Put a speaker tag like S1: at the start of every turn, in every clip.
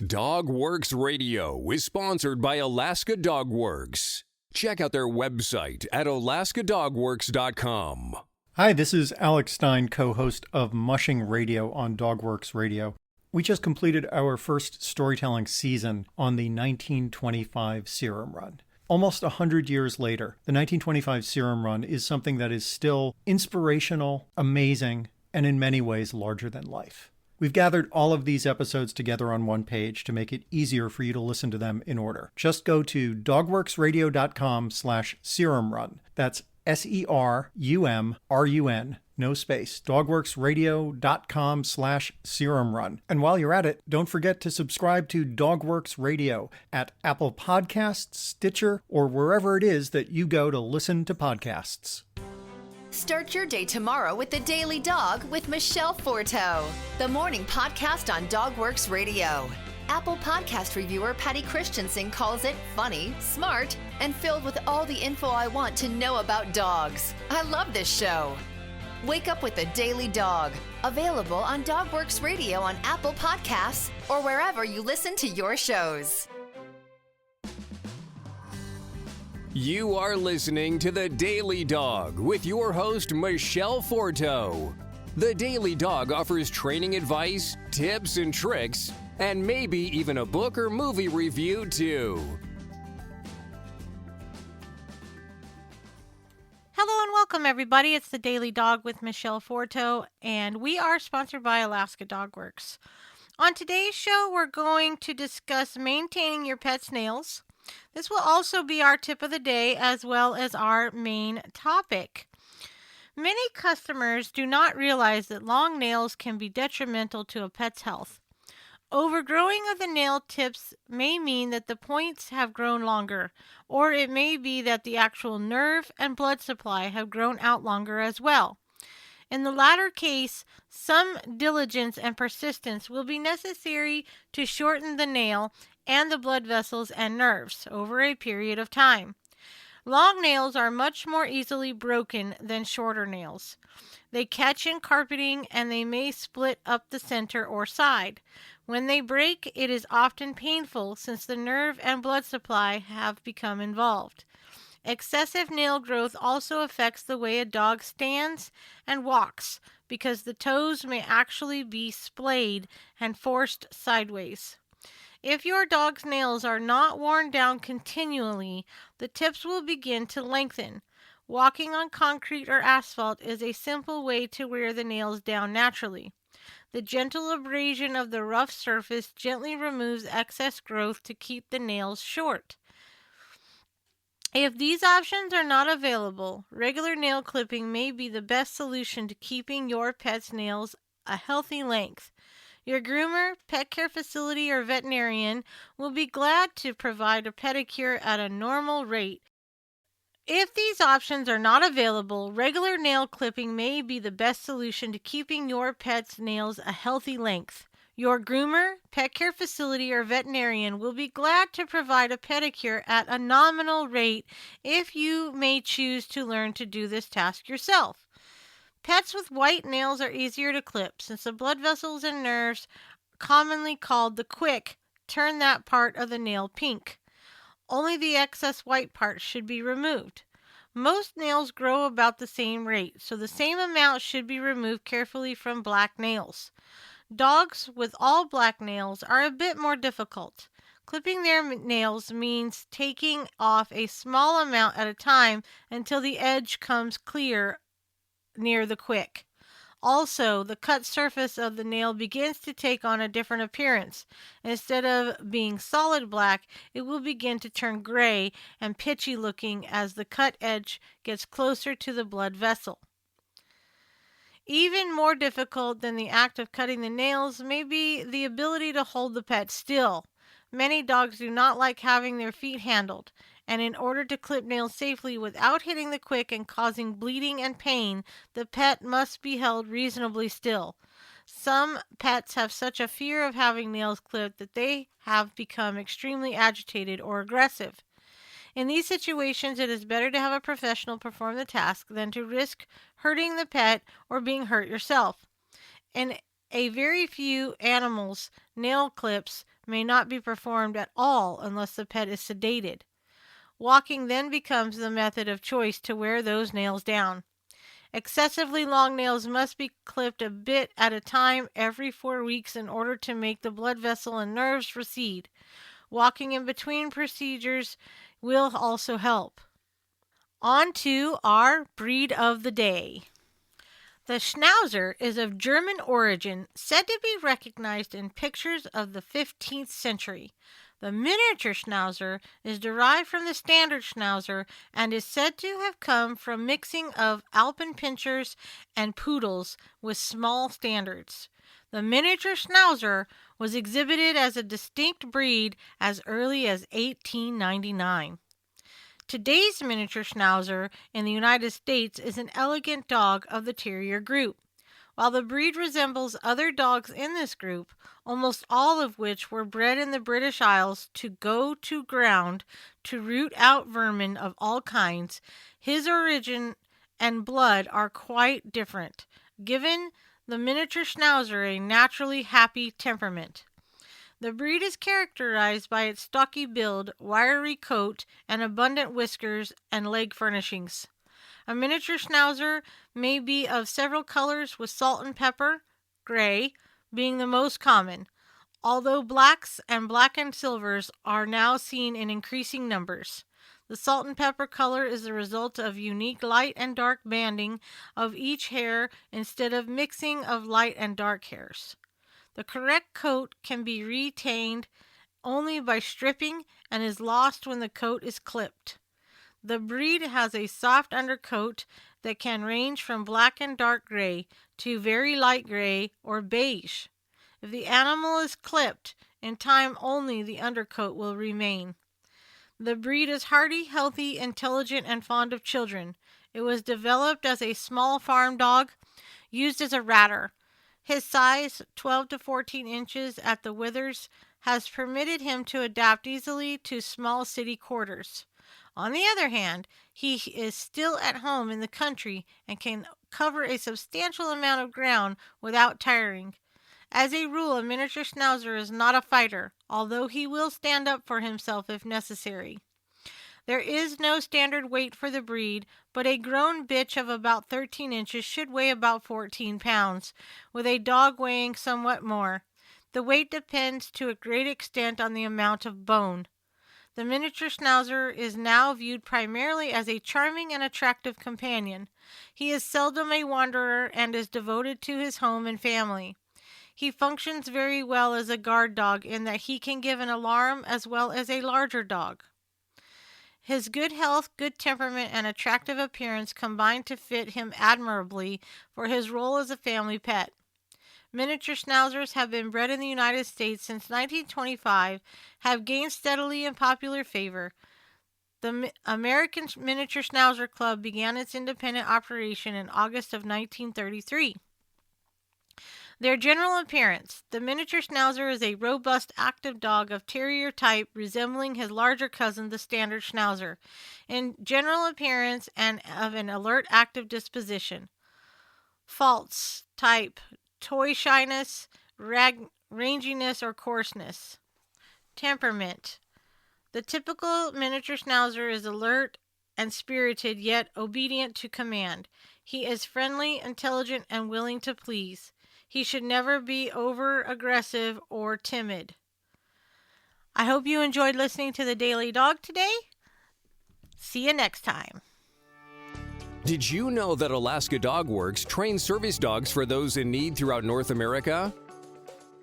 S1: Dogworks Radio is sponsored by Alaska Dogworks. Check out their website at alaskadogworks.com.
S2: Hi, this is Alex Stein, co-host of Mushing Radio on Dogworks Radio. We just completed our first storytelling season on the 1925 Serum Run. Almost 100 years later, the 1925 Serum Run is something that is still inspirational, amazing, and in many ways larger than life. We've gathered all of these episodes together on one page to make it easier for you to listen to them in order. Just go to dogworksradio.com/serumrun. That's SERUMRUN, no space, dogworksradio.com/serumrun. And while you're at it, don't forget to subscribe to Dogworks Radio at Apple Podcasts, Stitcher, or wherever it is that you go to listen to podcasts.
S3: Start your day tomorrow with The Daily Dog with Michele Forto, the morning podcast on Dogworks Radio. Apple Podcast reviewer Patty Christensen calls it funny, smart, and filled with all the info I want to know about dogs. I love this show. Wake up with The Daily Dog, available on Dogworks Radio on Apple Podcasts or wherever you listen to your shows.
S1: You are listening to The Daily Dog with your host, Michele Forto. The Daily Dog offers training advice, tips and tricks, and maybe even a book or movie review, too.
S4: Hello and welcome, everybody. It's The Daily Dog with Michele Forto, and we are sponsored by Alaska Dogworks. On today's show, we're going to discuss maintaining your pet's nails. This will also be our tip of the day as well as our main topic. Many customers do not realize that long nails can be detrimental to a pet's health. Overgrowing of the nail tips may mean that the points have grown longer, or it may be that the actual nerve and blood supply have grown out longer as well. In the latter case, some diligence and persistence will be necessary to shorten the nail and the blood vessels and nerves over a period of time. Long nails are much more easily broken than shorter nails. They catch in carpeting and they may split up the center or side. When they break, it is often painful since the nerve and blood supply have become involved. Excessive nail growth also affects the way a dog stands and walks because the toes may actually be splayed and forced sideways. If your dog's nails are not worn down continually, the tips will begin to lengthen. Walking on concrete or asphalt is a simple way to wear the nails down naturally. The gentle abrasion of the rough surface gently removes excess growth to keep the nails short. If these options are not available, regular nail clipping may be the best solution to keeping your pet's nails a healthy length. Your groomer, pet care facility, or veterinarian will be glad to provide a pedicure at a normal rate. If these options are not available, regular nail clipping may be the best solution to keeping your pet's nails a healthy length. Your groomer, pet care facility, or veterinarian will be glad to provide a pedicure at a nominal rate if you may choose to learn to do this task yourself. Pets with white nails are easier to clip since the blood vessels and nerves, commonly called the quick, turn that part of the nail pink. Only the excess white part should be removed. Most nails grow about the same rate, so the same amount should be removed carefully from black nails. Dogs with all black nails are a bit more difficult. Clipping their nails means taking off a small amount at a time until the edge comes clear near the quick. Also, the cut surface of the nail begins to take on a different appearance. Instead of being solid black, it will begin to turn gray and pitchy looking as the cut edge gets closer to the blood vessel. Even more difficult than the act of cutting the nails may be the ability to hold the pet still. Many dogs do not like having their feet handled, and in order to clip nails safely without hitting the quick and causing bleeding and pain, the pet must be held reasonably still. Some pets have such a fear of having nails clipped that they have become extremely agitated or aggressive. In these situations, it is better to have a professional perform the task than to risk hurting the pet or being hurt yourself. In a very few animals, nail clips may not be performed at all unless the pet is sedated. Walking then becomes the method of choice to wear those nails down. Excessively long nails must be clipped a bit at a time every 4 weeks in order to make the blood vessel and nerves recede. Walking in between procedures will also help. On to our breed of the day. The Schnauzer is of German origin, said to be recognized in pictures of the 15th century. The miniature Schnauzer is derived from the Standard Schnauzer and is said to have come from mixing of Alpenpinschers and Poodles with small standards. The miniature Schnauzer was exhibited as a distinct breed as early as 1899. Today's miniature Schnauzer in the United States is an elegant dog of the terrier group. While the breed resembles other dogs in this group, almost all of which were bred in the British Isles to go to ground to root out vermin of all kinds, his origin and blood are quite different, giving the miniature Schnauzer a naturally happy temperament. The breed is characterized by its stocky build, wiry coat, and abundant whiskers and leg furnishings. A miniature Schnauzer may be of several colors, with salt and pepper, gray, being the most common, although blacks and black and silvers are now seen in increasing numbers. The salt and pepper color is the result of unique light and dark banding of each hair instead of mixing of light and dark hairs. The correct coat can be retained only by stripping and is lost when the coat is clipped. The breed has a soft undercoat that can range from black and dark gray to very light gray or beige. If the animal is clipped, in time only the undercoat will remain. The breed is hardy, healthy, intelligent, and fond of children. It was developed as a small farm dog, used as a ratter. His size, 12 to 14 inches at the withers, has permitted him to adapt easily to small city quarters. On the other hand, he is still at home in the country and can cover a substantial amount of ground without tiring. As a rule, a miniature Schnauzer is not a fighter, although he will stand up for himself if necessary. There is no standard weight for the breed, but a grown bitch of about 13 inches should weigh about 14 pounds, with a dog weighing somewhat more. The weight depends to a great extent on the amount of bone. The miniature Schnauzer is now viewed primarily as a charming and attractive companion. He is seldom a wanderer and is devoted to his home and family. He functions very well as a guard dog in that he can give an alarm as well as a larger dog. His good health, good temperament, and attractive appearance combine to fit him admirably for his role as a family pet. Miniature Schnauzers have been bred in the United States since 1925, have gained steadily in popular favor. The American Miniature Schnauzer Club began its independent operation in August of 1933. Their general appearance. The miniature Schnauzer is a robust, active dog of terrier type resembling his larger cousin, the Standard Schnauzer, in general appearance and of an alert, active disposition. Faults. Type: toy shyness, ranginess, or coarseness. Temperament. The typical miniature Schnauzer is alert and spirited, yet obedient to command. He is friendly, intelligent, and willing to please. He should never be over-aggressive or timid. I hope you enjoyed listening to The Daily Dog today. See you next time.
S1: Did you know that Alaska Dog Works trains service dogs for those in need throughout North America?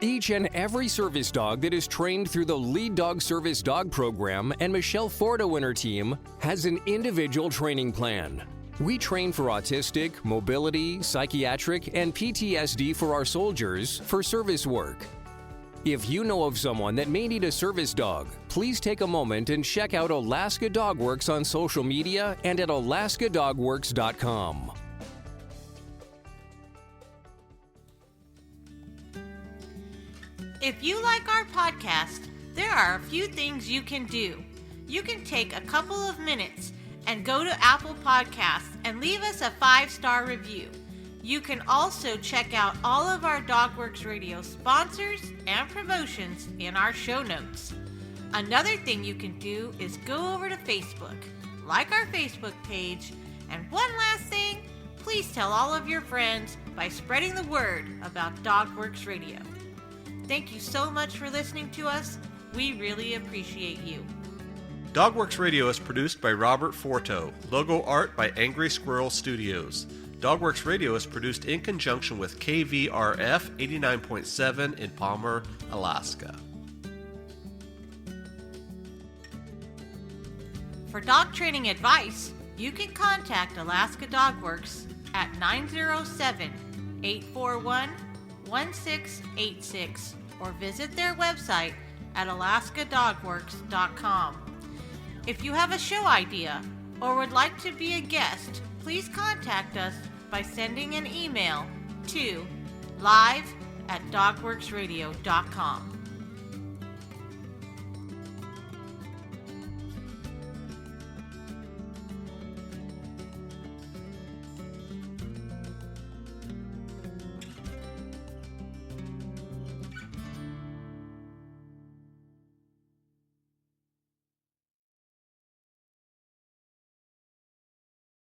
S1: Each and every service dog that is trained through the Lead Dog Service Dog Program and Michele Forto and her team has an individual training plan. We train for autistic, mobility, psychiatric, and PTSD for our soldiers for service work. If you know of someone that may need a service dog, please take a moment and check out Alaska Dog Works on social media and at alaskadogworks.com.
S4: If you like our podcast, there are a few things you can do. You can take a couple of minutes and go to Apple Podcasts and leave us a 5-star review. You can also check out all of our DogWorks Radio sponsors and promotions in our show notes. Another thing you can do is go over to Facebook, like our Facebook page, and one last thing, please tell all of your friends by spreading the word about DogWorks Radio. Thank you so much for listening to us. We really appreciate you.
S5: DogWorks Radio is produced by Robert Forto. Logo art by Angry Squirrel Studios. DogWorks Radio is produced in conjunction with KVRF 89.7 in Palmer, Alaska.
S4: For dog training advice, you can contact Alaska DogWorks at 907-841-1686 or visit their website at alaskadogworks.com. If you have a show idea or would like to be a guest, please contact us by sending an email to live@dogworksradio.com.